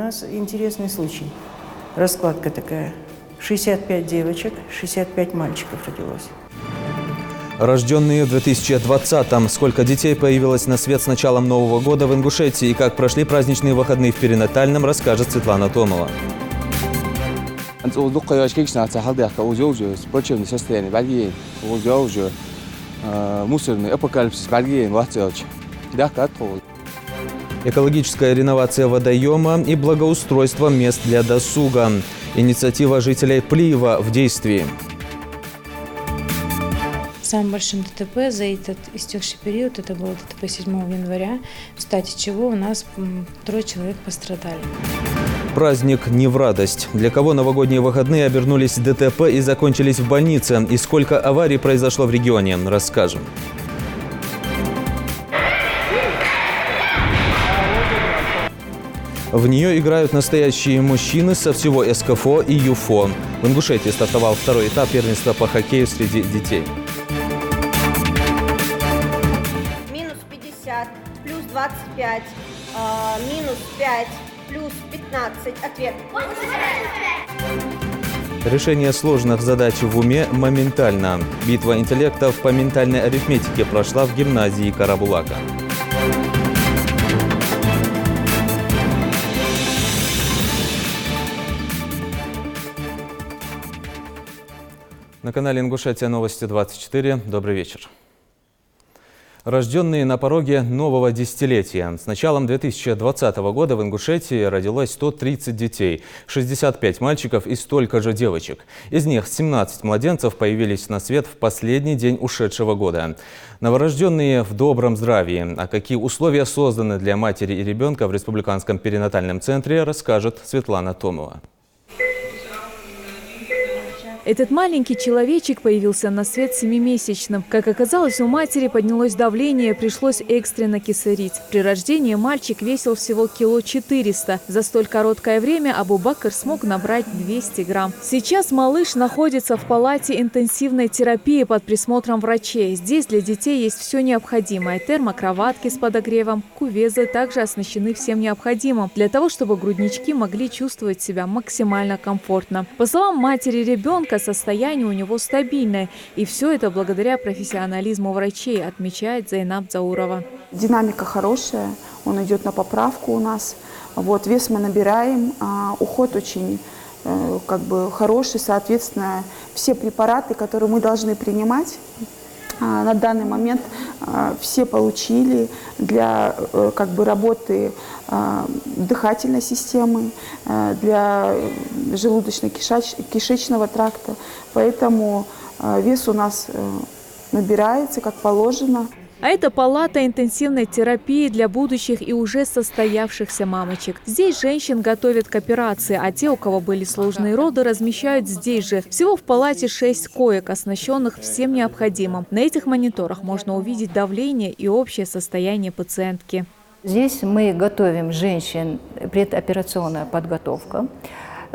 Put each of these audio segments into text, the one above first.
нас интересный случай. Раскладка такая. 65 девочек, 65 мальчиков родилось. Рожденные в 2020-м. Сколько детей появилось на свет с началом Нового года в Ингушетии и как прошли праздничные выходные в перинатальном, расскажет Светлана Томова. Экологическая реновация водоема и благоустройство мест для досуга. Инициатива жителей Плиева в действии. Самым большим ДТП за этот истекший период, это было ДТП 7 января, в стате чего у нас 3 человек пострадали. Праздник не в радость. Для кого новогодние выходные обернулись ДТП и закончились в больнице? И сколько аварий произошло в регионе, расскажем. В нее играют настоящие мужчины со всего СКФО и ЮФО. В Ингушетии стартовал второй этап первенства по хоккею среди детей. Минус 50, плюс 25, минус 5, плюс 15. Ответ. Решение сложных задач в уме моментально. Битва интеллектов по ментальной арифметике прошла в гимназии Карабулака. На канале Ингушетия новости 24. Добрый вечер. Рожденные на пороге нового десятилетия. С началом 2020 года в Ингушетии родилось 130 детей, 65 мальчиков и столько же девочек. Из них 17 младенцев появились на свет в последний день ушедшего года. Новорожденные в добром здравии. А какие условия созданы для матери и ребенка в Республиканском перинатальном центре, расскажет Светлана Томова. Этот маленький человечек появился на свет 7-месячным. Как оказалось, у матери поднялось давление, пришлось экстренно кесарить. При рождении мальчик весил всего 400 кг. За столь короткое время Абу-Бакр смог набрать 200 грамм. Сейчас малыш находится в палате интенсивной терапии под присмотром врачей. Здесь для детей есть все необходимое. Термокроватки с подогревом, кувезы также оснащены всем необходимым, для того, чтобы груднички могли чувствовать себя максимально комфортно. По словам матери ребенка, состояние у него стабильное. И все это благодаря профессионализму врачей, отмечает Зайнаб Заурова. Динамика хорошая, он идет на поправку у нас. Вот, вес мы набираем, уход очень хороший, соответственно, все препараты, которые мы должны принимать, на данный момент все получили для работы дыхательной системы, для желудочно-кишечного тракта. Поэтому вес у нас набирается, как положено. А это палата интенсивной терапии для будущих и уже состоявшихся мамочек. Здесь женщин готовят к операции, а те, у кого были сложные роды, размещают здесь же. Всего в палате 6 коек, оснащенных всем необходимым. На этих мониторах можно увидеть давление и общее состояние пациентки. Здесь мы готовим женщин, предоперационная подготовка.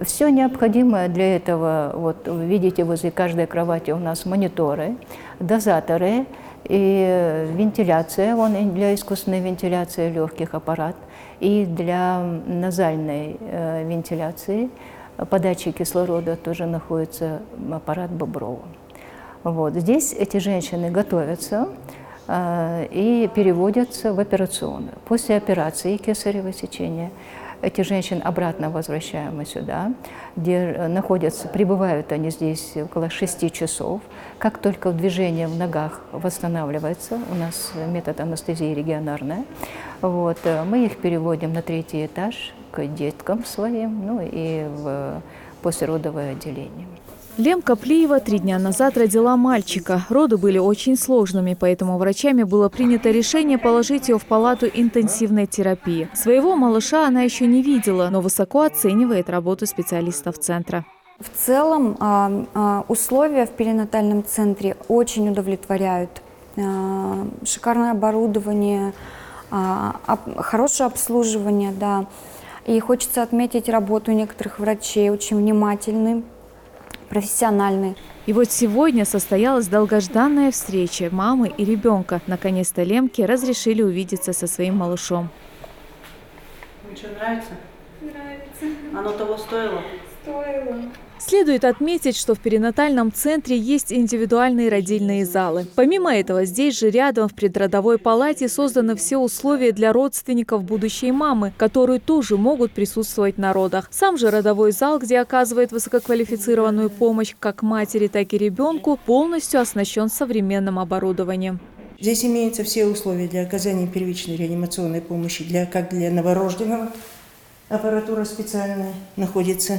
Все необходимое для этого, вот видите, возле каждой кровати у нас мониторы, дозаторы, и вентиляция, для искусственной вентиляции легких аппарат, и для назальной вентиляции, подачи кислорода тоже находится аппарат Боброва. Вот. Здесь эти женщины готовятся и переводятся в операционную. После операции кесарево сечения эти женщин обратно возвращаем мы сюда, где пребывают они здесь около 6 часов. Как только движение в ногах восстанавливается, у нас метод анестезии регионарная, вот, мы их переводим на 3-й этаж к деткам своим, и в послеродовое отделение. Лемка Плиева 3 дня назад родила мальчика. Роды были очень сложными, поэтому врачами было принято решение положить ее в палату интенсивной терапии. Своего малыша она еще не видела, но высоко оценивает работу специалистов центра. В целом условия в перинатальном центре очень удовлетворяют. Шикарное оборудование, хорошее обслуживание, да. И хочется отметить работу некоторых врачей, очень внимательны, профессиональные. И вот сегодня состоялась долгожданная встреча мамы и ребенка. Наконец-то Лемке разрешили увидеться со своим малышом. Что, нравится? Оно того стоило? Следует отметить, что в перинатальном центре есть индивидуальные родильные залы. Помимо этого, здесь же рядом в предродовой палате созданы все условия для родственников будущей мамы, которые тоже могут присутствовать на родах. Сам же родовой зал, где оказывает высококвалифицированную помощь как матери, так и ребенку, полностью оснащен современным оборудованием. Здесь имеются все условия для оказания первичной реанимационной помощи, как для новорожденного. Аппаратура специальная находится,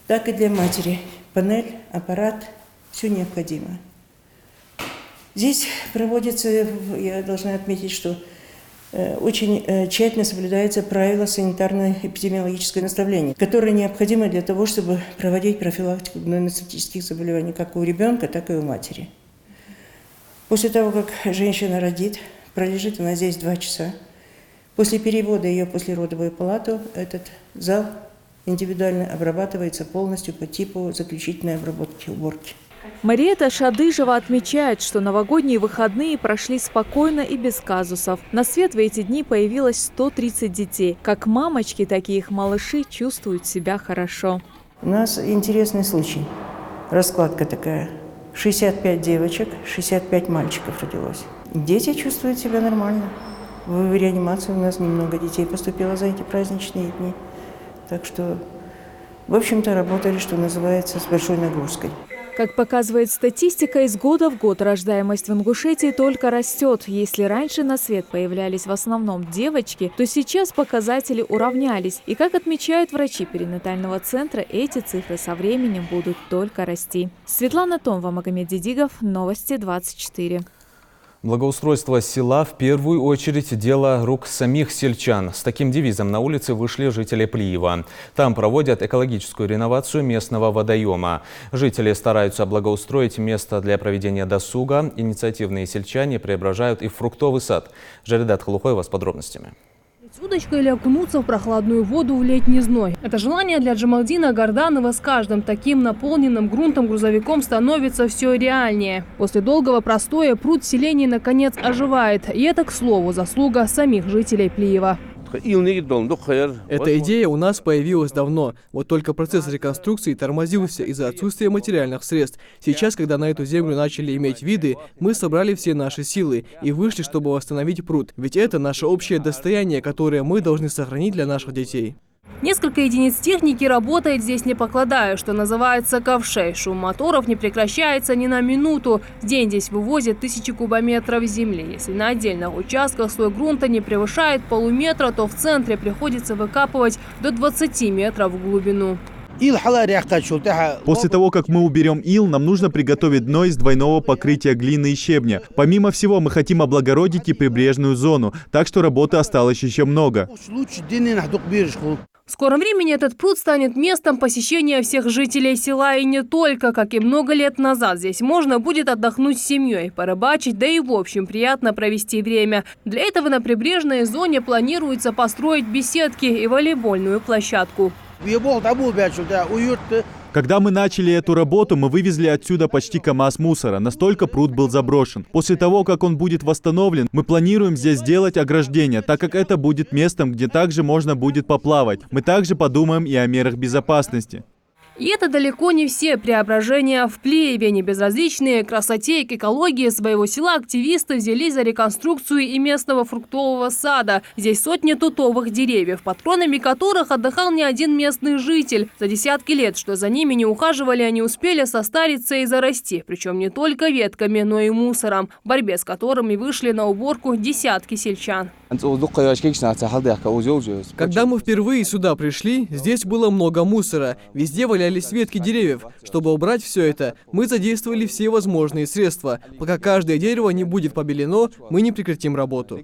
так и для матери. Панель, аппарат, все необходимое. Здесь проводится, я должна отметить, что очень тщательно соблюдаются правила санитарно-эпидемиологического наставления, которые необходимы для того, чтобы проводить профилактику гнойно-цистических заболеваний как у ребенка, так и у матери. После того, как женщина родит, пролежит она здесь 2 часа. После перевода ее в послеродовую палату этот зал индивидуально обрабатывается полностью по типу заключительной обработки, уборки. Мариэта Шадыжева отмечает, что новогодние выходные прошли спокойно и без казусов. На свет в эти дни появилось 130 детей. Как мамочки, так и их малыши чувствуют себя хорошо. У нас интересный случай. Раскладка такая. 65 девочек, 65 мальчиков родилось. Дети чувствуют себя нормально. В реанимацию у нас немного детей поступило за эти праздничные дни. Так что, в общем-то, работали, что называется, с большой нагрузкой. Как показывает статистика, из года в год рождаемость в Ингушетии только растет. Если раньше на свет появлялись в основном девочки, то сейчас показатели уравнялись. И, как отмечают врачи перинатального центра, эти цифры со временем будут только расти. Светлана Томова, Магомед Дидигов, Новости 24. Благоустройство села в первую очередь дело рук самих сельчан. С таким девизом на улице вышли жители Плиева. Там проводят экологическую реновацию местного водоема. Жители стараются благоустроить место для проведения досуга. Инициативные сельчане преображают и фруктовый сад. Жаридат Халухоева с подробностями. С удочкой или окунуться в прохладную воду в летний зной. Это желание для Джамалдина Горданова с каждым таким наполненным грунтом грузовиком становится все реальнее. После долгого простоя пруд в селении наконец оживает. И это, к слову, заслуга самих жителей Плиева. Эта идея у нас появилась давно. Вот только процесс реконструкции тормозился из-за отсутствия материальных средств. Сейчас, когда на эту землю начали иметь виды, мы собрали все наши силы и вышли, чтобы восстановить пруд. Ведь это наше общее достояние, которое мы должны сохранить для наших детей. Несколько единиц техники работает здесь не покладая, что называется ковшей. Шум моторов не прекращается ни на минуту. В день здесь вывозят 1000 кубометров земли. Если на отдельных участках слой грунта не превышает полуметра, то в центре приходится выкапывать до 20 метров в глубину. После того, как мы уберем ил, нам нужно приготовить дно из двойного покрытия глины и щебня. Помимо всего, мы хотим облагородить и прибрежную зону, так что работы осталось еще много. В скором времени этот пруд станет местом посещения всех жителей села и не только. Как и много лет назад, здесь можно будет отдохнуть с семьей, порыбачить, да и в общем приятно провести время. Для этого на прибрежной зоне планируется построить беседки и волейбольную площадку. Когда мы начали эту работу, мы вывезли отсюда почти КАМАЗ мусора, настолько пруд был заброшен. После того, как он будет восстановлен, мы планируем здесь сделать ограждение, так как это будет местом, где также можно будет поплавать. Мы также подумаем и о мерах безопасности. И это далеко не все преображения в Плиеве. Не безразличные к красоте и к экологии своего села активисты взялись за реконструкцию и местного фруктового сада. Здесь сотни тутовых деревьев, патронами которых отдыхал не один местный житель. За десятки лет, что за ними не ухаживали, они успели состариться и зарасти. Причем не только ветками, но и мусором, в борьбе с которыми вышли на уборку десятки сельчан. Когда мы впервые сюда пришли, здесь было много мусора. Везде валялись ветки деревьев. Чтобы убрать все это, мы задействовали все возможные средства. Пока каждое дерево не будет побелено, мы не прекратим работу.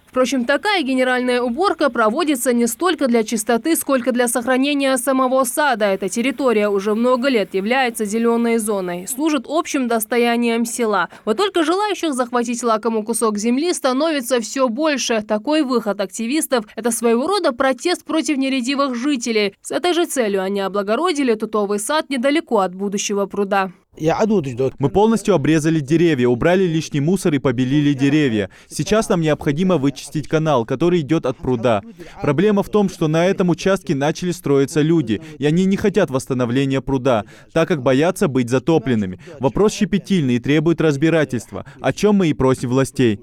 Впрочем, такая генеральная уборка проводится не столько для чистоты, сколько для сохранения самого сада. Эта территория уже много лет является зеленой зоной, служит общим достоянием села. Вот только желающих захватить лакомый кусок земли становится все больше. Такой выход активистов – это своего рода протест против нередивых жителей. С этой же целью они облагородили тутовый сад недалеко от будущего пруда. Мы полностью обрезали деревья, убрали лишний мусор и побелили деревья. Сейчас нам необходимо вычистить канал, который идет от пруда. Проблема в том, что на этом участке начали строиться люди, и они не хотят восстановления пруда, так как боятся быть затопленными. Вопрос щепетильный и требует разбирательства, о чем мы и просим властей.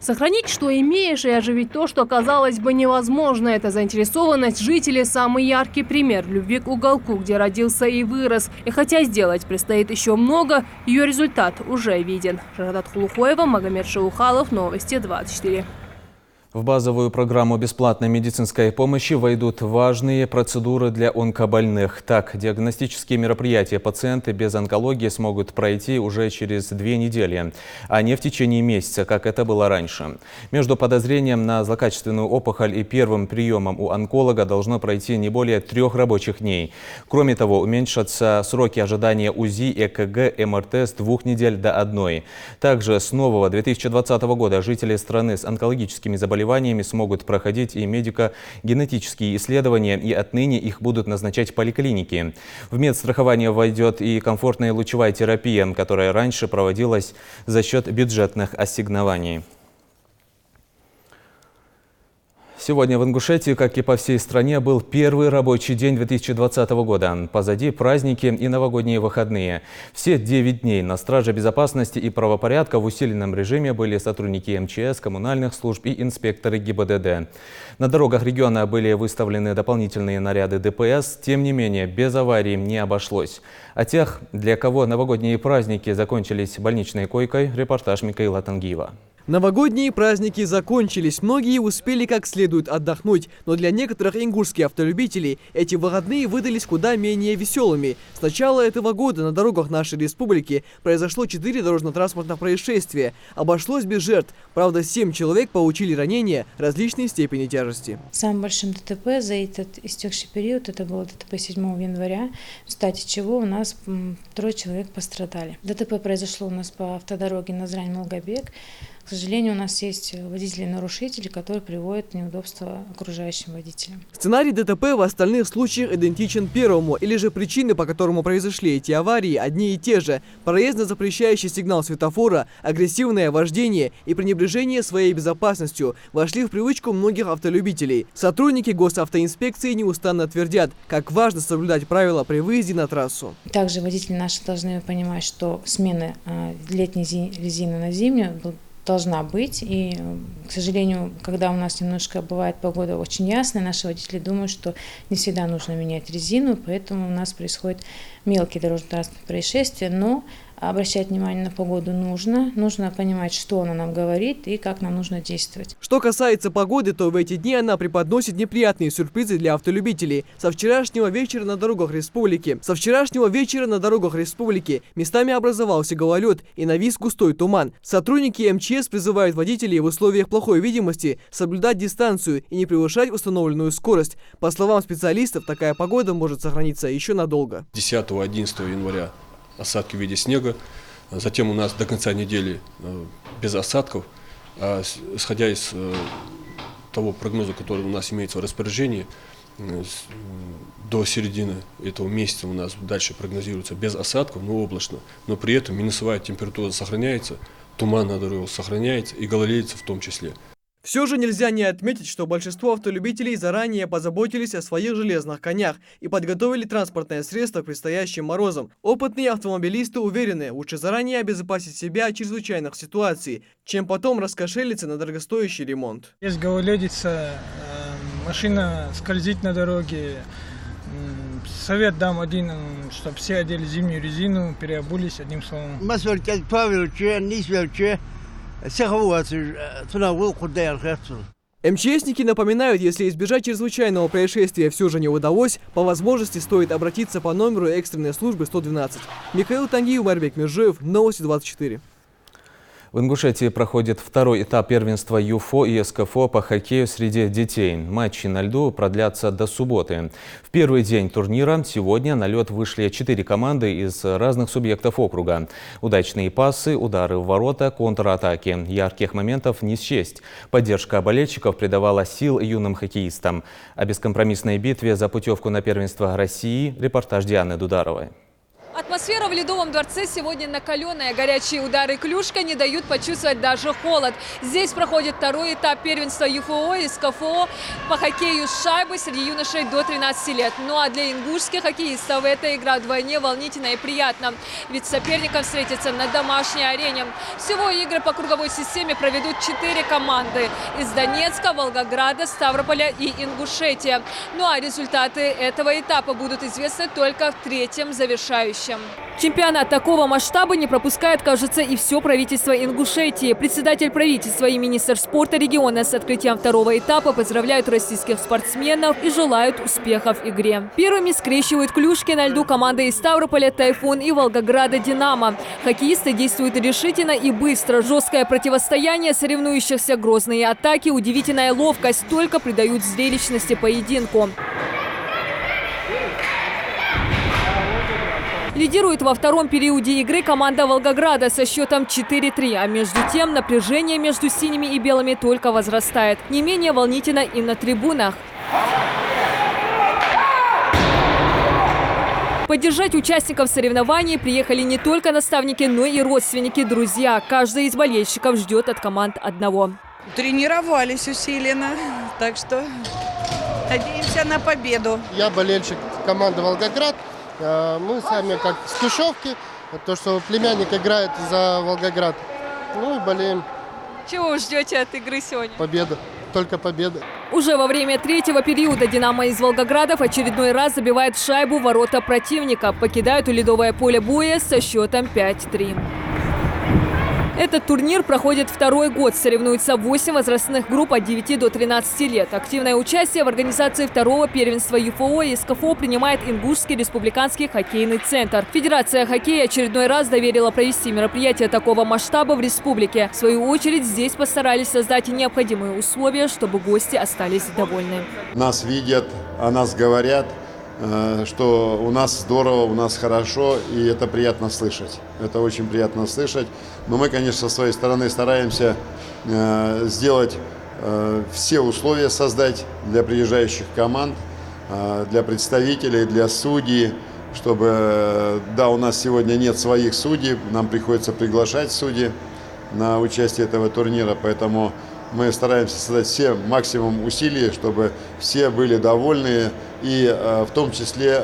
Сохранить, что имеешь, и оживить то, что казалось бы невозможно. Это заинтересованность жителей – самый яркий пример любви к уголку, где родился и вырос. И хотя сделать предстоит еще много, ее результат уже виден. Жагадат Хулухоева, Магомед Шаухалов, Новости 24. В базовую программу бесплатной медицинской помощи войдут важные процедуры для онкобольных. Так, диагностические мероприятия пациенты без онкологии смогут пройти уже через 2 недели, а не в течение месяца, как это было раньше. Между подозрением на злокачественную опухоль и первым приемом у онколога должно пройти не более 3 рабочих дней. Кроме того, уменьшатся сроки ожидания УЗИ, ЭКГ, МРТ с 2 недель до 1. Также с нового 2020 года жители страны с онкологическими заболеваниями смогут проходить и медико-генетические исследования, и отныне их будут назначать поликлиники. В медстрахование войдет и комфортная лучевая терапия, которая раньше проводилась за счет бюджетных ассигнований. Сегодня в Ингушетии, как и по всей стране, был первый рабочий день 2020 года. Позади праздники и новогодние выходные. Все 9 дней на страже безопасности и правопорядка в усиленном режиме были сотрудники МЧС, коммунальных служб и инспекторы ГИБДД. На дорогах региона были выставлены дополнительные наряды ДПС. Тем не менее, без аварий не обошлось. О тех, для кого новогодние праздники закончились больничной койкой, репортаж Микаила Тангиева. Новогодние праздники закончились, многие успели как следует отдохнуть, но для некоторых ингушских автолюбителей эти выходные выдались куда менее веселыми. С начала этого года на дорогах нашей республики произошло 4 дорожно-транспортных происшествия. Обошлось без жертв, правда 7 человек получили ранения различной степени тяжести. Самым большим ДТП за этот истекший период, это было ДТП 7 января, в стате чего у нас 3 человек пострадали. ДТП произошло у нас по автодороге Назрань-Малгобек. К сожалению, у нас есть водители-нарушители, которые приводят неудобства окружающим водителям. Сценарий ДТП в остальных случаях идентичен первому, или же причины, по которому произошли эти аварии, одни и те же. Проездно-запрещающий сигнал светофора, агрессивное вождение и пренебрежение своей безопасностью вошли в привычку многих автолюбителей. Сотрудники госавтоинспекции неустанно твердят, как важно соблюдать правила при выезде на трассу. Также водители наши должны понимать, что смена летней резины на зимнюю должна быть. И, к сожалению, когда у нас немножко бывает погода очень ясная, наши водители думают, что не всегда нужно менять резину, поэтому у нас происходят мелкие дорожно-транспортные происшествия, но обращать внимание на погоду нужно понимать, что она нам говорит и как нам нужно действовать. Что касается погоды, то в эти дни она преподносит неприятные сюрпризы для автолюбителей. Со вчерашнего вечера на дорогах республики местами образовался гололед и навис густой туман. Сотрудники МЧС призывают водителей в условиях плохой видимости соблюдать дистанцию и не превышать установленную скорость. По словам специалистов, такая погода может сохраниться еще надолго. 10-11 января осадки в виде снега. Затем у нас до конца недели без осадков. Исходя из того прогноза, который у нас имеется в распоряжении, до середины этого месяца у нас дальше прогнозируется без осадков, но облачно. Но при этом минусовая температура сохраняется, туман на дорогах сохраняется и гололедица в том числе. Все же нельзя не отметить, что большинство автолюбителей заранее позаботились о своих железных конях и подготовили транспортное средство к предстоящим морозам. Опытные автомобилисты уверены, лучше заранее обезопасить себя от чрезвычайных ситуаций, чем потом раскошелиться на дорогостоящий ремонт. Есть гололедица, машина скользит на дороге. Совет дам один, чтобы все одели зимнюю резину, переобулись, одним словом. МЧСники напоминают, если избежать чрезвычайного происшествия все же не удалось, по возможности стоит обратиться по номеру экстренной службы 112. Михаил Тангиев, Марбек Межеев, Новости 24. В Ингушетии проходит 2-й этап первенства ЮФО и СКФО по хоккею среди детей. Матчи на льду продлятся до субботы. В первый день турнира сегодня на лед вышли 4 команды из разных субъектов округа. Удачные пасы, удары в ворота, контратаки. Ярких моментов не счесть. Поддержка болельщиков придавала сил юным хоккеистам. О бескомпромиссной битве за путевку на первенство России репортаж Дианы Дударовой. Атмосфера в Ледовом дворце сегодня накаленная. Горячие удары клюшкой не дают почувствовать даже холод. Здесь проходит второй этап первенства ЮФО и СКФО по хоккею с шайбой среди юношей до 13 лет. Ну а для ингушских хоккеистов эта игра вдвойне волнительна и приятна. Ведь соперникам встретятся на домашней арене. Всего игры по круговой системе проведут 4 команды из Донецка, Волгограда, Ставрополя и Ингушетия. Ну а результаты этого этапа будут известны только в третьем завершающем. Чемпионат такого масштаба не пропускает, кажется, и все правительство Ингушетии. Председатель правительства и министр спорта региона с открытием второго этапа поздравляют российских спортсменов и желают успехов в игре. Первыми скрещивают клюшки на льду команды из Ставрополя «Тайфун» и Волгограда «Динамо». Хоккеисты действуют решительно и быстро. Жесткое противостояние соревнующихся, грозные атаки, удивительная ловкость только придают зрелищности поединку. Лидирует во втором периоде игры команда Волгограда со счетом 4-3. А между тем напряжение между синими и белыми только возрастает. Не менее волнительно и на трибунах. Поддержать участников соревнований приехали не только наставники, но и родственники, друзья. Каждый из болельщиков ждет от команд одного. Тренировались усиленно, так что надеемся на победу. Я болельщик команды «Волгоград». Мы сами как с Тушевки, то, что племянник играет за Волгоград. Ну и болеем. Чего вы ждете от игры сегодня? Победа. Только победа. Уже во время третьего периода «Динамо» из Волгограда в очередной раз забивает шайбу в ворота противника. Покидают ледовое поле боя со счетом 5-3. Этот турнир проходит второй год. Соревнуются 8 возрастных групп от 9 до 13 лет. Активное участие в организации второго первенства ЮФО и СКФО принимает Ингушский республиканский хоккейный центр. Федерация хоккея очередной раз доверила провести мероприятие такого масштаба в республике. В свою очередь здесь постарались создать необходимые условия, чтобы гости остались довольны. Нас видят, о нас говорят, что у нас здорово, у нас хорошо, и это приятно слышать. Это очень приятно слышать. Но мы, конечно, со своей стороны стараемся сделать все условия, создать для приезжающих команд, для представителей, для судей, чтобы, да, у нас сегодня нет своих судей, нам приходится приглашать судей на участие этого турнира, поэтому мы стараемся создать все максимум усилий, чтобы все были довольны, и в том числе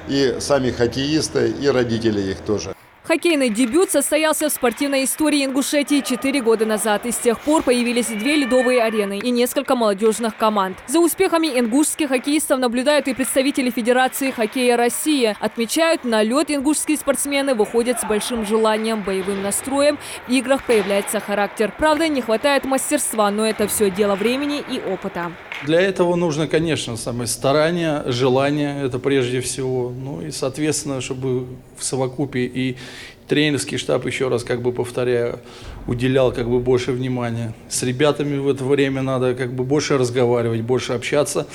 и сами хоккеисты, и родители их тоже. Хоккейный дебют состоялся в спортивной истории Ингушетии 4 года назад. И с тех пор появились 2 ледовые арены и несколько молодежных команд. За успехами ингушских хоккеистов наблюдают и представители Федерации хоккея России. Отмечают, на лед ингушские спортсмены выходят с большим желанием, боевым настроем. В играх проявляется характер. Правда, не хватает мастерства, но это все дело времени и опыта. Для этого нужно, конечно, самое старание, желание, это прежде всего. Ну и, соответственно, чтобы в совокупе и тренерский штаб, еще раз повторяю, уделял больше внимания. С ребятами в это время надо больше разговаривать, больше общаться.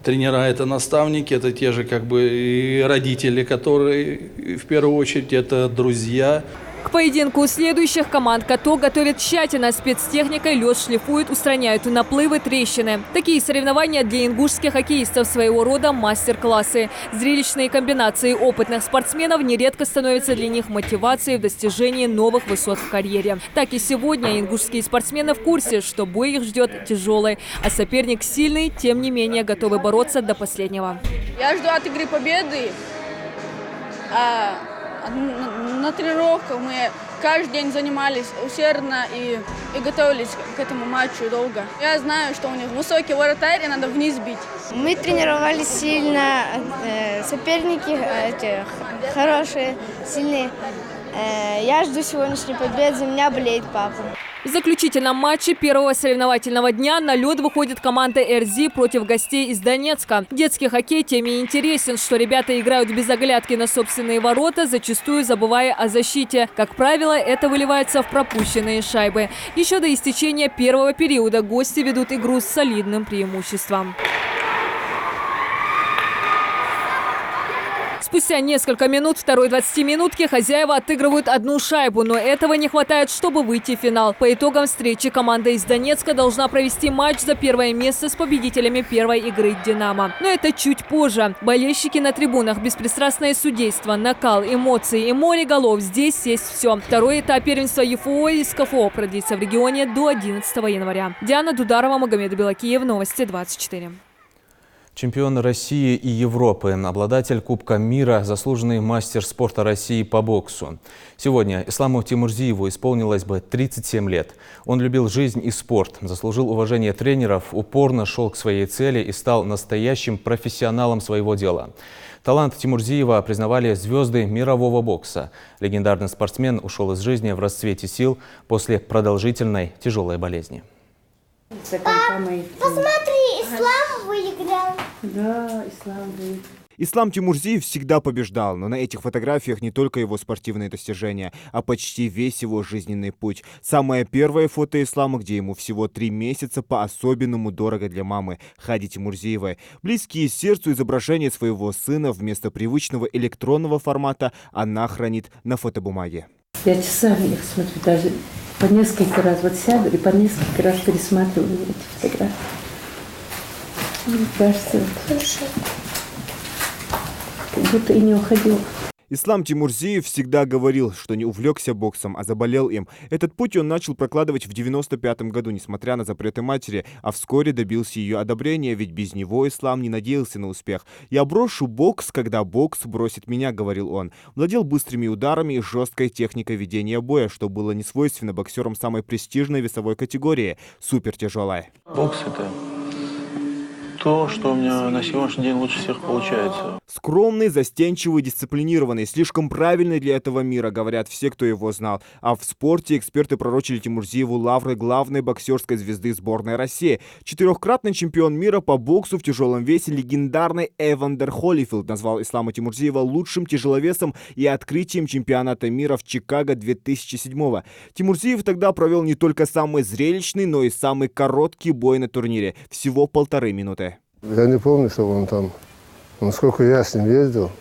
Тренера – это наставники, это те же и родители, которые в первую очередь это друзья. К поединку следующих команд «Каток» готовят тщательно. Спецтехникой лед шлифуют, устраняют наплывы, трещины. Такие соревнования для ингушских хоккеистов своего рода мастер-классы. Зрелищные комбинации опытных спортсменов нередко становятся для них мотивацией в достижении новых высот в карьере. Так и сегодня ингушские спортсмены в курсе, что бой их ждет тяжелый, а соперник сильный, тем не менее готовы бороться до последнего. Я жду от игры победы. На тренировках мы каждый день занимались усердно и готовились к этому матчу долго. Я знаю, что у них высокий вратарь, и надо вниз бить. Мы тренировались сильно, соперники хорошие, сильные. Я жду сегодняшней победы, за меня болеет папа. В заключительном матче первого соревновательного дня на лед выходит команда РЗ против гостей из Донецка. Детский хоккей тем и интересен, что ребята играют без оглядки на собственные ворота, зачастую забывая о защите. Как правило, это выливается в пропущенные шайбы. Еще до истечения первого периода гости ведут игру с солидным преимуществом. Спустя несколько минут второй 20-минутки хозяева отыгрывают одну шайбу, но этого не хватает, чтобы выйти в финал. По итогам встречи команда из Донецка должна провести матч за первое место с победителями первой игры «Динамо». Но это чуть позже. Болельщики на трибунах, беспристрастное судейство, накал, эмоции и море голов. Здесь есть все. Второй этап первенства ЮФО из КФО продлится в регионе до 11 января. Диана Дударова, Магомед Белакиев, Новости 24. Чемпион России и Европы, обладатель Кубка мира, заслуженный мастер спорта России по боксу. Сегодня Исламу Тимурзиеву исполнилось бы 37 лет. Он любил жизнь и спорт, заслужил уважение тренеров, упорно шел к своей цели и стал настоящим профессионалом своего дела. Талант Тимурзиева признавали звезды мирового бокса. Легендарный спортсмен ушел из жизни в расцвете сил после продолжительной тяжелой болезни. Посмотри, Ислам выиграл. Да, Ислам выиграл. Ислам Тимурзиев всегда побеждал, но на этих фотографиях не только его спортивные достижения, а почти весь его жизненный путь. Самое первое фото Ислама, где ему всего 3 месяца, по-особенному дорого для мамы Хади Тимурзиевой. Близкие сердцу изображения своего сына вместо привычного электронного формата она хранит на фотобумаге. Я часами их смотрю, даже по несколько раз вот сяду и по несколько раз пересматриваю эти фотографии. Мне кажется, как будто и не уходил. Ислам Тимурзиев всегда говорил, что не увлекся боксом, а заболел им. Этот путь он начал прокладывать в 95-м году, несмотря на запреты матери, а вскоре добился ее одобрения, ведь без него Ислам не надеялся на успех. «Я брошу бокс, когда бокс бросит меня», — говорил он. Владел быстрыми ударами и жесткой техникой ведения боя, что было не свойственно боксерам самой престижной весовой категории — супертяжелой. Бокс — это то, что у меня на сегодняшний день лучше всех получается. Скромный, застенчивый, дисциплинированный, слишком правильный для этого мира, говорят все, кто его знал. А в спорте эксперты пророчили Тимурзиеву лавры главной боксерской звезды сборной России. 4-кратный чемпион мира по боксу в тяжелом весе легендарный Эвандер Холлифилд назвал Ислама Тимурзиева лучшим тяжеловесом и открытием чемпионата мира в Чикаго 2007-го. Тимурзиев тогда провел не только самый зрелищный, но и самый короткий бой на турнире. Всего 1,5 минуты. Я не помню, что он там, насколько я с ним ездил,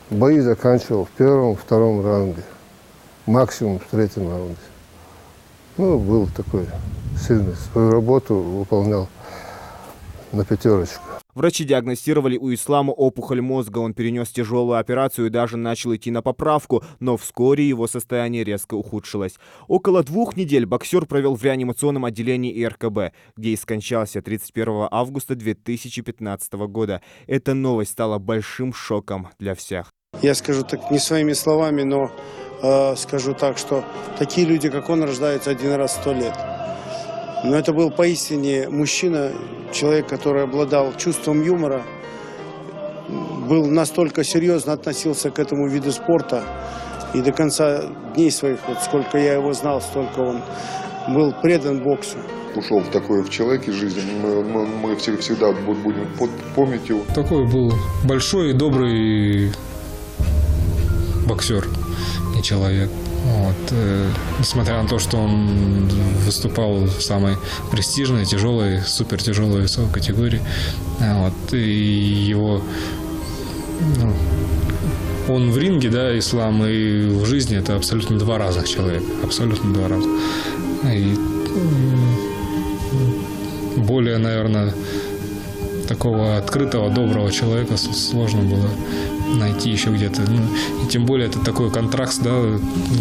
бои заканчивал в 1-м, 2-м раунде, максимум в 3-м раунде. Ну, был такой сильный, свою работу выполнял на 5. Врачи диагностировали у Ислама опухоль мозга, он перенес тяжелую операцию и даже начал идти на поправку, но вскоре его состояние резко ухудшилось. Около 2 недель боксер провел в реанимационном отделении ИРКБ, где и скончался 31 августа 2015 года. Эта новость стала большим шоком для всех. Я скажу так не своими словами, но скажу так, что такие люди, как он, рождаются один раз в 100 лет. Но это был поистине мужчина, человек, который обладал чувством юмора, был настолько серьезно относился к этому виду спорта. И до конца дней своих, вот сколько я его знал, столько он был предан боксу. Ушел в такое в человеке жизни, мы всегда будем помнить его. Такой был большой и добрый боксер и человек. Вот. Несмотря на то, что он выступал в самой престижной, тяжелой, супертяжелой весовой категории, вот, и его, он в ринге, да, Ислам, и в жизни это абсолютно 2 разных человека, абсолютно 2 раза. И более, наверное, такого открытого, доброго человека сложно было найти еще где-то. И тем более это такой контраст, да,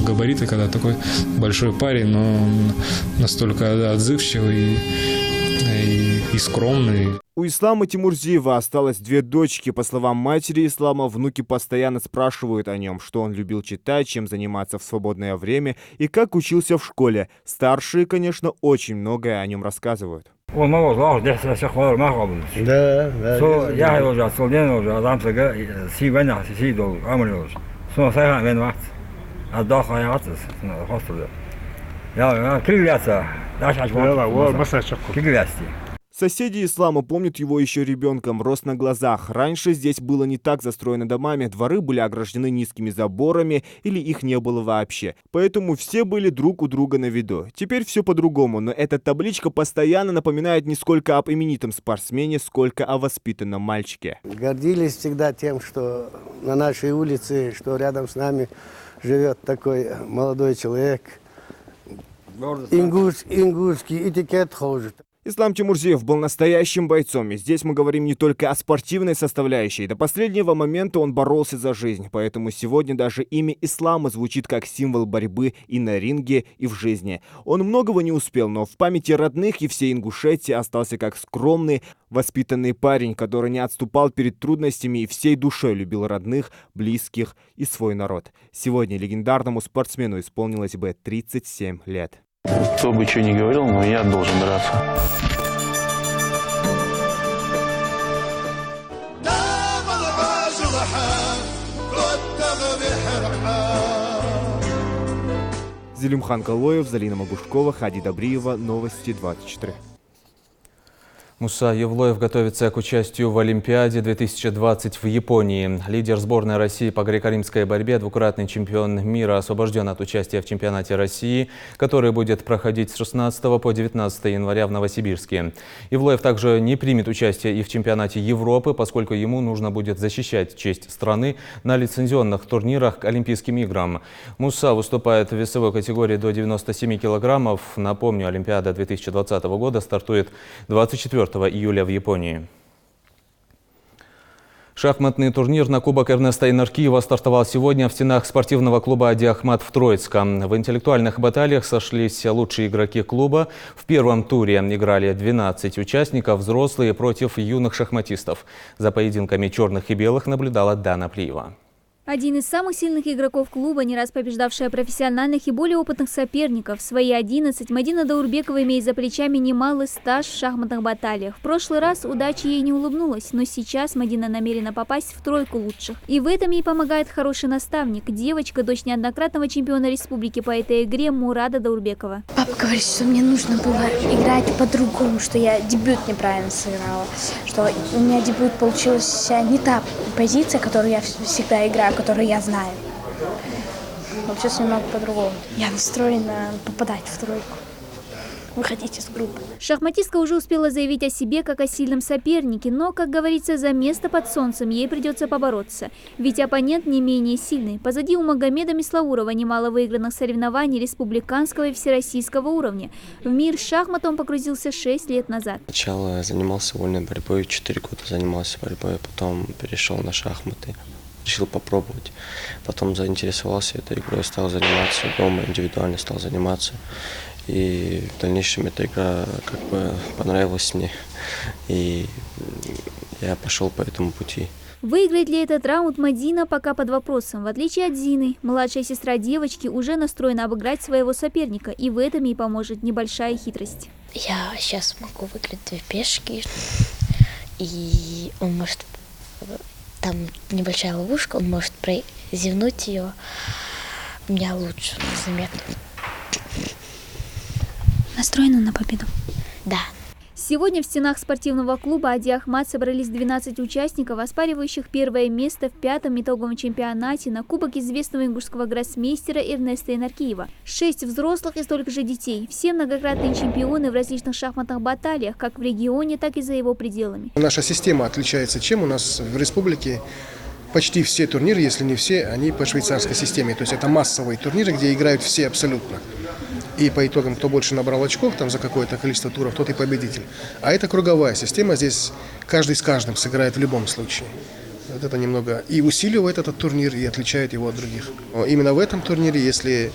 габариты, когда такой большой парень, но настолько отзывчивый и скромный. У Ислама Тимурзиева осталось 2 дочки. По словам матери Ислама, внуки постоянно спрашивают о нем, что он любил читать, чем заниматься в свободное время и как учился в школе. Старшие, конечно, очень многое о нем рассказывают. Он молод, да. Я уже студент, уже адамсага сивана сидел, амрил. Сон сайхан мен вакт. Адах аятс, хостел. Я килляца. Даш ачма. Киллясти. Соседи Ислама помнят его еще ребенком, рос на глазах. Раньше здесь было не так застроено домами, дворы были ограждены низкими заборами или их не было вообще. Поэтому все были друг у друга на виду. Теперь все по-другому, но эта табличка постоянно напоминает не сколько об именитом спортсмене, сколько о воспитанном мальчике. Гордились всегда тем, что на нашей улице, что рядом с нами живет такой молодой человек. Ингушский этикет хожит. Ислам Тимурзиев был настоящим бойцом, и здесь мы говорим не только о спортивной составляющей. До последнего момента он боролся за жизнь, поэтому сегодня даже имя Ислама звучит как символ борьбы и на ринге, и в жизни. Он многого не успел, но в памяти родных и всей Ингушетии остался как скромный, воспитанный парень, который не отступал перед трудностями и всей душой любил родных, близких и свой народ. Сегодня легендарному спортсмену исполнилось бы 37 лет. Кто бы что ни говорил, но я должен драться. Зелимхан Калоев, Залина Магушкова, Хади Добриева, Новости 24. Муса Евлоев готовится к участию в Олимпиаде 2020 в Японии. Лидер сборной России по греко-римской борьбе, двукратный чемпион мира, освобожден от участия в чемпионате России, который будет проходить с 16 по 19 января в Новосибирске. Евлоев также не примет участие и в чемпионате Европы, поскольку ему нужно будет защищать честь страны на лицензионных турнирах к Олимпийским играм. Муса выступает в весовой категории до 97 килограммов. Напомню, Олимпиада 2020 года стартует 24 июля в Японии. Шахматный турнир на Кубок Эрнеста Инаркиева стартовал сегодня в стенах спортивного клуба «Ади Ахмат» в Троицком. В интеллектуальных баталиях сошлись лучшие игроки клуба. В первом туре играли 12 участников, взрослые против юных шахматистов. За поединками черных и белых наблюдала Дана Плиева. Один из самых сильных игроков клуба, не раз побеждавшая профессиональных и более опытных соперников. В свои 11 Мадина Даурбекова имеет за плечами немалый стаж в шахматных баталиях. В прошлый раз удача ей не улыбнулась, но сейчас Мадина намерена попасть в тройку лучших. И в этом ей помогает хороший наставник. Девочка, дочь неоднократного чемпиона республики по этой игре Мурада Даурбекова. Папа говорит, что мне нужно было играть по-другому, что я дебют неправильно сыграла, что у меня дебют получился не та позиция, которую я всегда играю, который я знаю. Получилось немного по-другому. Я настроена попадать в тройку, выходить из группы. Шахматистка уже успела заявить о себе как о сильном сопернике, но, как говорится, за место под солнцем ей придется побороться. Ведь оппонент не менее сильный. Позади у Магомеда Мислаурова немало выигранных соревнований республиканского и всероссийского уровня. В мир шахмата он погрузился 6 лет назад. Сначала занимался вольной борьбой, 4 года занимался борьбой, потом перешел на шахматы. Решил попробовать. Потом заинтересовался этой игрой, стал заниматься дома, индивидуально стал заниматься. И в дальнейшем эта игра как бы понравилась мне. И я пошел по этому пути. Выиграет ли этот раунд Мадина, пока под вопросом. В отличие от Зины, младшая сестра девочки уже настроена обыграть своего соперника. И в этом ей поможет небольшая хитрость. Я сейчас могу выиграть 2 пешки. И он может... Там небольшая ловушка, он может прозевнуть ее. У меня лучше заметно. Настроена на победу? Да. Сегодня в стенах спортивного клуба «Ади Ахмат» собрались 12 участников, оспаривающих первое место в 5-м итоговом чемпионате на Кубок известного ингушского гроссмейстера Эрнеста Инаркиева. 6 взрослых и столько же детей. Все многократные чемпионы в различных шахматных баталиях, как в регионе, так и за его пределами. Наша система отличается чем? У нас в республике почти все турниры, если не все, они по швейцарской системе. То есть это массовые турниры, где играют все абсолютно. И по итогам, кто больше набрал очков там за какое-то количество туров, тот и победитель. А это круговая система, здесь каждый с каждым сыграет в любом случае. Вот это немного и усиливает этот турнир, и отличает его от других. Но именно в этом турнире, если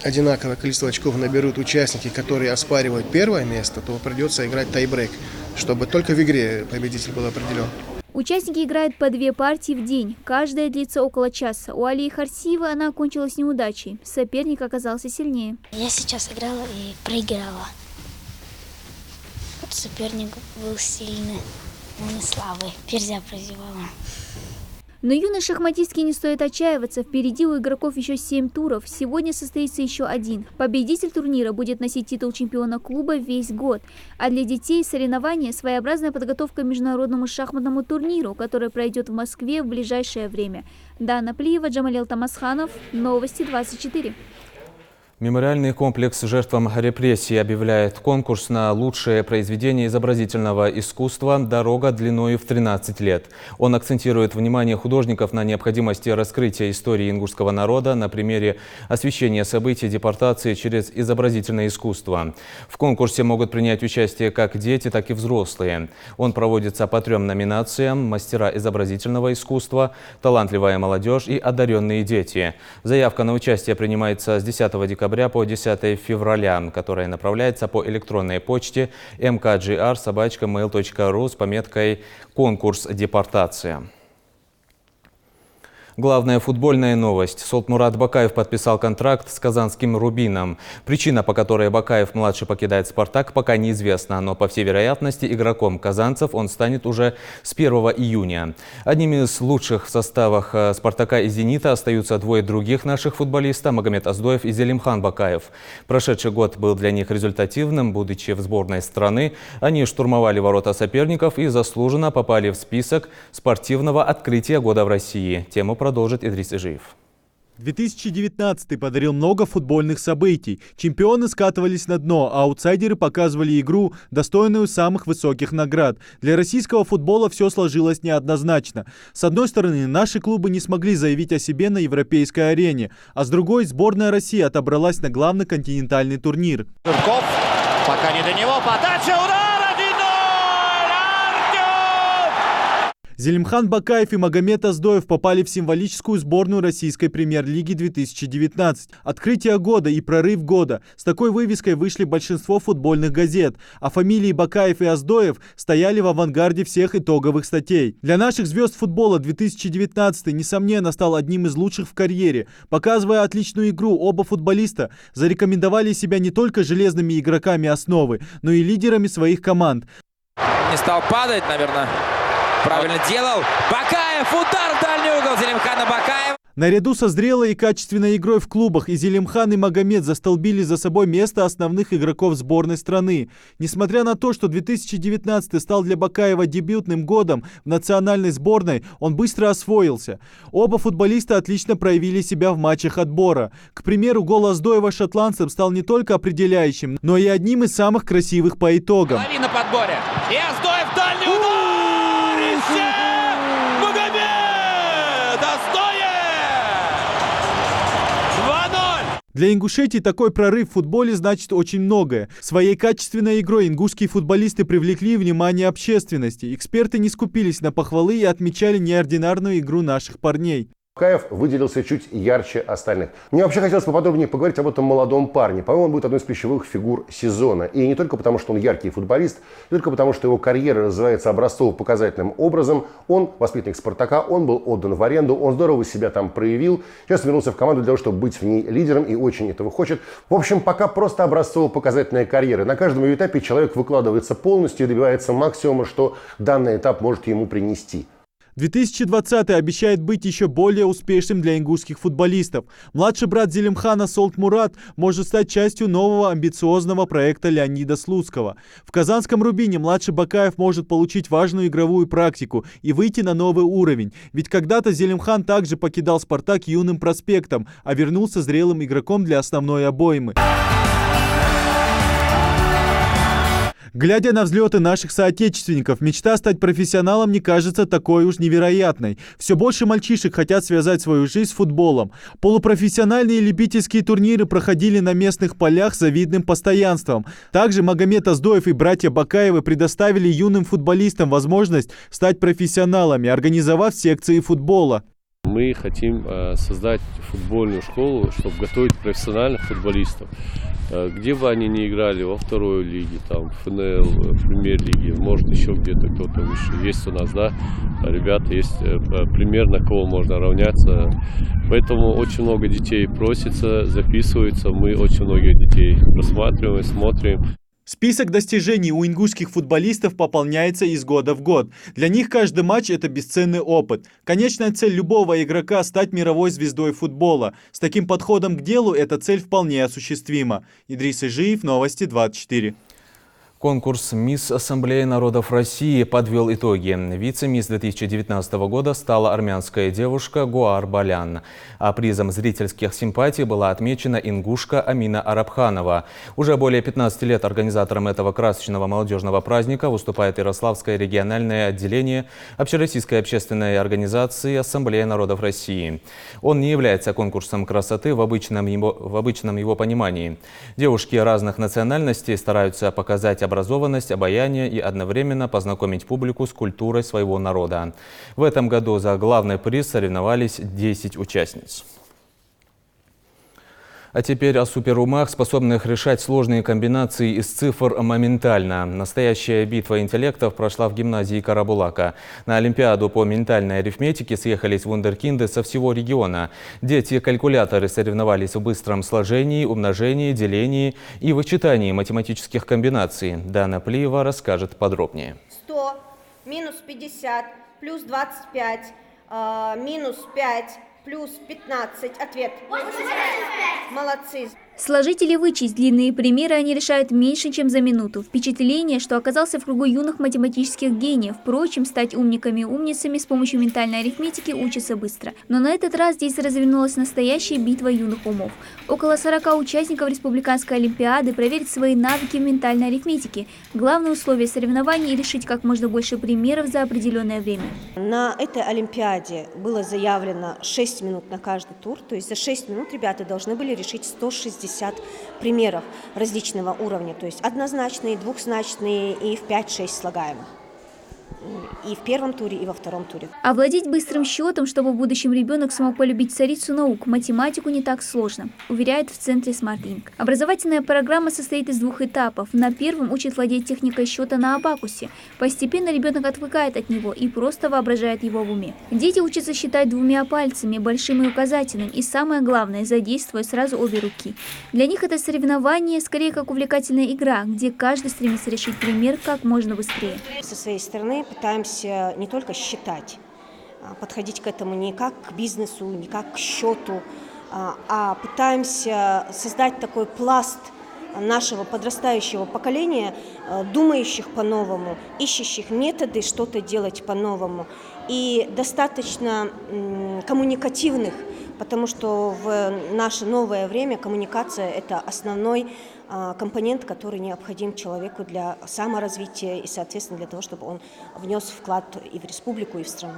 одинаковое количество очков наберут участники, которые оспаривают первое место, то придется играть тайбрейк, чтобы только в игре победитель был определен. Участники играют по 2 партии в день. Каждая длится около часа. У Алии Харсиевой она окончилась неудачей. Соперник оказался сильнее. Я сейчас играла и проиграла. Соперник был сильный, но не слабый. Ферзя прозевала. Но юный шахматистки не стоит отчаиваться. Впереди у игроков еще 7 туров. Сегодня состоится еще один. Победитель турнира будет носить титул чемпиона клуба весь год. А для детей соревнования – своеобразная подготовка к международному шахматному турниру, который пройдет в Москве в ближайшее время. Дана Плиева, Джамалил Тамасханов. Новости 24. Мемориальный комплекс жертвам репрессий объявляет конкурс на лучшее произведение изобразительного искусства «Дорога длиною в 13 лет». Он акцентирует внимание художников на необходимости раскрытия истории ингушского народа на примере освещения событий депортации через изобразительное искусство. В конкурсе могут принять участие как дети, так и взрослые. Он проводится по 3 номинациям: мастера изобразительного искусства, талантливая молодежь и одаренные дети. Заявка на участие принимается с 10 декабря по 10 февраля, которая направляется по электронной почте mkgr@mail.ru с пометкой «Конкурс депортация». Главная футбольная новость. Солтмурад Бакаев подписал контракт с казанским «Рубином». Причина, по которой Бакаев-младший покидает «Спартак», пока неизвестна, но, по всей вероятности, игроком казанцев он станет уже с 1 июня. Одними из лучших в составах «Спартака» и «Зенита» остаются 2 других наших футболистов – Магомед Аздоев и Зелимхан Бакаев. Прошедший год был для них результативным. Будучи в сборной страны, они штурмовали ворота соперников и заслуженно попали в список спортивного открытия года в России. Тему продолжит Идрис Ижиев. 2019 подарил много футбольных событий. Чемпионы скатывались на дно, а аутсайдеры показывали игру, достойную самых высоких наград. Для российского футбола все сложилось неоднозначно. С одной стороны, наши клубы не смогли заявить о себе на европейской арене, а с другой, сборная России отобралась на главный континентальный турнир. Турков, пока не до него, подача, удар! Зелимхан Бакаев и Магомед Аздоев попали в символическую сборную российской премьер-лиги 2019. Открытие года и прорыв года. С такой вывеской вышли большинство футбольных газет, а фамилии Бакаев и Аздоев стояли в авангарде всех итоговых статей. Для наших звезд футбола 2019 несомненно стал одним из лучших в карьере. Показывая отличную игру, оба футболиста зарекомендовали себя не только железными игроками основы, но и лидерами своих команд. Не стал падать, наверное. Правильно делал. Бакаев, удар в дальний угол Зелимхана Бакаева. Наряду со зрелой и качественной игрой в клубах и Зелимхан, и Магомед застолбили за собой место основных игроков сборной страны. Несмотря на то, что 2019 стал для Бакаева дебютным годом в национальной сборной, он быстро освоился. Оба футболиста отлично проявили себя в матчах отбора. К примеру, гол Аздоева шотландцем стал не только определяющим, но и одним из самых красивых по итогам. Половина подборе. И Аздоев в дальний угол. Магомед Аздоев! 2-0! Для Ингушетии такой прорыв в футболе значит очень многое. Своей качественной игрой ингушские футболисты привлекли внимание общественности. Эксперты не скупились на похвалы и отмечали неординарную игру наших парней. Бакаев выделился чуть ярче остальных. Мне вообще хотелось поподробнее поговорить об этом молодом парне. По-моему, он будет одной из ключевых фигур сезона. И не только потому, что он яркий футболист, не только потому, что его карьера развивается образцово-показательным образом. Он воспитанник «Спартака», он был отдан в аренду, он здорово себя там проявил. Сейчас вернулся в команду для того, чтобы быть в ней лидером и очень этого хочет. В общем, пока просто образцово-показательная карьера. На каждом ее этапе человек выкладывается полностью и добивается максимума, что данный этап может ему принести. 2020 обещает быть еще более успешным для ингушских футболистов. Младший брат Зелимхана Солтмурад может стать частью нового амбициозного проекта Леонида Слуцкого. В казанском «Рубине» младший Бакаев может получить важную игровую практику и выйти на новый уровень. Ведь когда-то Зелимхан также покидал «Спартак» юным проспектом, а вернулся зрелым игроком для основной обоймы. Глядя на взлеты наших соотечественников, мечта стать профессионалом не кажется такой уж невероятной. Все больше мальчишек хотят связать свою жизнь с футболом. Полупрофессиональные любительские турниры проходили на местных полях с завидным постоянством. Также Магомед Аздоев и братья Бакаевы предоставили юным футболистам возможность стать профессионалами, организовав секции футбола. Мы хотим создать футбольную школу, чтобы готовить профессиональных футболистов. Где бы они ни играли, во второй лиге, там, ФНЛ, премьер-лиге, может еще где-то кто-то выше. Есть у нас, да, ребята, есть пример, на кого можно равняться. Поэтому очень много детей просится, записываются. Мы очень многих детей просматриваем, смотрим. Список достижений у ингушских футболистов пополняется из года в год. Для них каждый матч – это бесценный опыт. Конечная цель любого игрока – стать мировой звездой футбола. С таким подходом к делу эта цель вполне осуществима. Идрис Ижиев, Новости 24. Конкурс «Мисс Ассамблеи народов России» подвел итоги. Вице-мисс 2019 года стала армянская девушка Гуар Балян. А призом зрительских симпатий была отмечена ингушка Амина Арабханова. Уже более 15 лет организатором этого красочного молодежного праздника выступает Ярославское региональное отделение Общероссийской общественной организации «Ассамблея народов России». Он не является конкурсом красоты в обычном его понимании. Девушки разных национальностей стараются показать образованность, обаяние и одновременно познакомить публику с культурой своего народа. В этом году за главный приз соревновались 10 участниц. А теперь о суперумах, способных решать сложные комбинации из цифр моментально. Настоящая битва интеллектов прошла в гимназии Карабулака. На Олимпиаду по ментальной арифметике съехались вундеркинды со всего региона. Дети-калькуляторы соревновались в быстром сложении, умножении, делении и вычитании математических комбинаций. Дана Плиева расскажет подробнее. 100 минус 50 плюс 25 минус 5 плюс 15. Ответ. 85. Молодцы. Сложить или вычесть длинные примеры они решают меньше, чем за минуту. Впечатление, что оказался в кругу юных математических гениев. Впрочем, стать умниками и умницами с помощью ментальной арифметики учатся быстро. Но на этот раз здесь развернулась настоящая битва юных умов. Около 40 участников Республиканской Олимпиады проверят свои навыки в ментальной арифметике. Главное условие соревнований – решить как можно больше примеров за определенное время. На этой Олимпиаде было заявлено 6 минут на каждый тур. То есть за 6 минут ребята должны были решить 160 примеров различного уровня, то есть однозначные, двухзначные и в 5-6 слагаемых. И в первом туре, и во втором туре. Овладеть быстрым счетом, чтобы в будущем ребенок смог полюбить царицу наук, математику, не так сложно, уверяет в центре SmartLink. Образовательная программа состоит из 2 этапов. На первом учат владеть техникой счета на абакусе. Постепенно ребенок отвыкает от него и просто воображает его в уме. Дети учатся считать 2 пальцами, большим и указательным, и самое главное, задействуя сразу обе руки. Для них это соревнование скорее как увлекательная игра, где каждый стремится решить пример как можно быстрее. Со своей стороны пытаемся не только считать, подходить к этому не как к бизнесу, не как к счету, а пытаемся создать такой пласт нашего подрастающего поколения, думающих по-новому, ищущих методы что-то делать по-новому и достаточно коммуникативных, потому что в наше новое время коммуникация – это основной компонент, который необходим человеку для саморазвития и, соответственно, для того, чтобы он внес вклад и в республику, и в страну.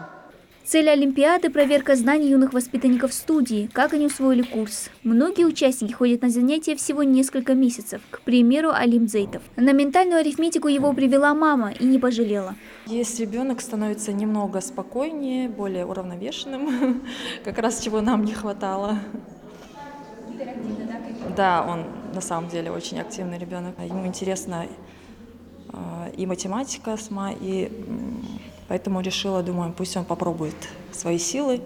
Цель Олимпиады – проверка знаний юных воспитанников студии, как они усвоили курс. Многие участники ходят на занятия всего несколько месяцев. К примеру, Алим Зейтов. На ментальную арифметику его привела мама и не пожалела. Если ребенок становится немного спокойнее, более уравновешенным, как раз чего нам не хватало. Да, он на самом деле очень активный ребенок. Ему интересна и математика сама, и поэтому решила, думаю, пусть он попробует свои силы.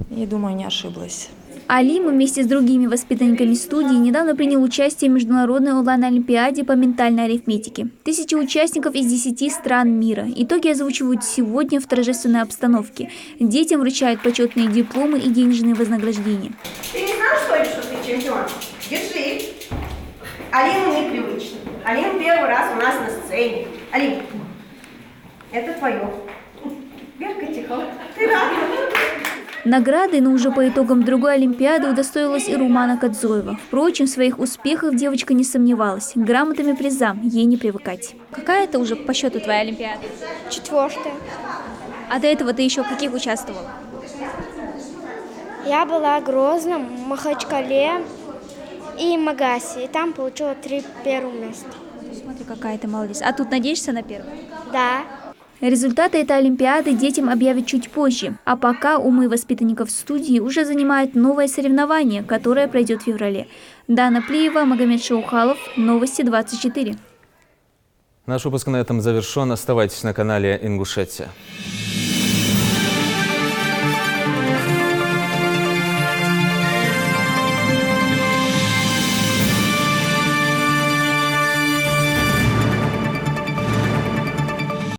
И, думаю, не ошиблась. Алим вместе с другими воспитанниками студии недавно принял участие в международной онлайн-олимпиаде по ментальной арифметике. 1000 участников из 10 стран мира. Итоги озвучивают сегодня в торжественной обстановке. Детям вручают почетные дипломы и денежные вознаграждения. Ты не знал, что ли, что ты чемпион? Держи. Алиму непривычно. Алим первый раз у нас на сцене. Алим, это твое. Верка, тихо. Ты рада? Награды, но уже по итогам другой Олимпиады удостоилась и Румана Кадзоева. Впрочем, в своих успехах девочка не сомневалась. К грамотам и призам ей не привыкать. Какая это уже по счету твоя Олимпиада? 4-я. А до этого ты еще в каких участвовала? Я была в Грозном, Махачкале и Магасе. И там получила 3 первых места. Смотри, какая ты молодец. А тут надеешься на первое? Да. Результаты этой Олимпиады детям объявят чуть позже. А пока умы воспитанников студии уже занимают новое соревнование, которое пройдет в феврале. Дана Плиева, Магомед Шаухалов, Новости 24. Наш выпуск на этом завершен. Оставайтесь на канале Ингушетия.